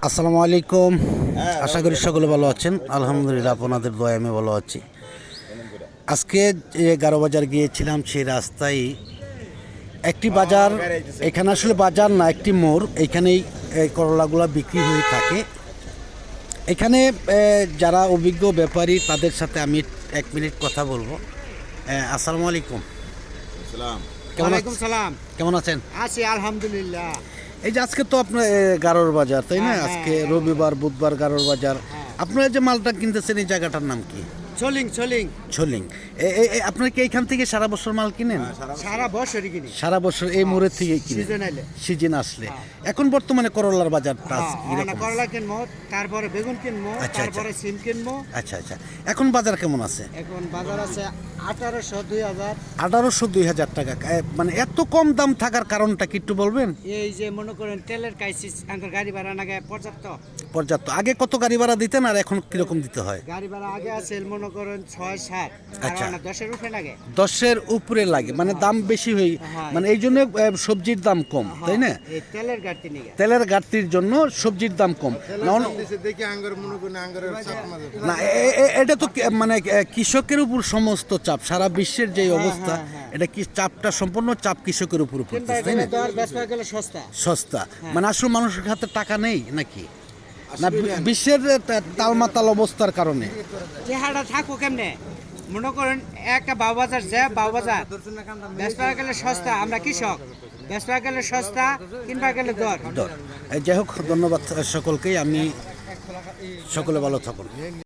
আসসালামু আলাইকুম। আশা করি সকলে ভালো আছেন। আলহামদুলিল্লাহ, আপনাদের দোয়ায় আমি ভালো আছি। আজকে যে গারো বাজার গিয়েছিলাম, সেই রাস্তায় একটি বাজার, এখানে আসলে বাজার না, একটি মোড়। এইখানেই এই করলাগুলো বিক্রি হয়ে থাকে। এখানে যারা অভিজ্ঞ ব্যাপারী, তাদের সাথে আমি 1 মিনিট কথা বলবো। আসসালামু আলাইকুম। ওয়ালাইকুম সালাম। কেমন আছেন? আছি আলহামদুলিল্লাহ। এই যে আজকে তো আপনার গারোর বাজার, তাই না? হ্যাঁ, আজকে হ্যাঁ, রবিবার, বুধবার গারোর বাজার। হ্যাঁ। আপনারা যে মালটা কিনতেছেন, এই জায়গাটার নাম কি? চলিং ছলিং। আপনারা কি এইখান থেকে সারা বছর মাল কিনেন? সারা বছরই কিনি। সারা বছর এই মোড়ের থেকে কিনেন সিজন আইলে। সিজন আসলে। এখন বর্তমানে করলার বাজারটা কিরকম? করলা কিনবো, তারপরে বেগুন কিনবো, আচ্ছা, তারপরে সিম কিনবো। আচ্ছা আচ্ছা, এখন বাজার কেমন আছে? এখন বাজার আছে 1800, 2000। 1800-2000 টাকা। মানে এত কম দাম থাকার কারণটা কি একটু বলবেন? এই যে মনে করেন তেলের ক্রাইসিস, আঙ্কেল গাড়ি ভাড়া নাগে পর্যাপ্ত। পর্যাপ্ত। আগে কত গাড়ি ভাড়া দিতেন আর এখন কিরকম দিতে হয়? গাড়ি ভাড়া আগে আছে মনে করেন 6-7, আচ্ছা। 10-এর উপরে লাগে। 10-এর উপরে লাগে, মানে দাম বেশি হয়ে, হ্যাঁ। মানে এই জন্য সবজির দাম কম, তাই না? এই তেলের গাড়ি নিয়ে তেলের ঘাটতির জন্য সবজির দাম কম। না, এটা তো মানে কৃষকের উপর সমস্ত চাপ, সারা বিশ্বের যে অবস্থা, এটা কি চাপটা সম্পূর্ণ চাপ কৃষকের উপর পড়তেছে, তাই না? গেলে সস্তা। সস্তা মানে আসলে মানুষের হাতে টাকা নেই নাকি, না বিশ্বের তালমাতাল অবস্থার কারণে? চেহারা থাকো কেমনে? মনে করেন একটা বাবুবাজার যে বাবুবাজার বেচবা গেলে সস্তা, আমরা কৃষক, বেচবা গেলে সস্তা, কিনবা গেলে দর। যাই হোক, ধন্যবাদ সকলকেই। আমি সকলে ভালো থাকুন।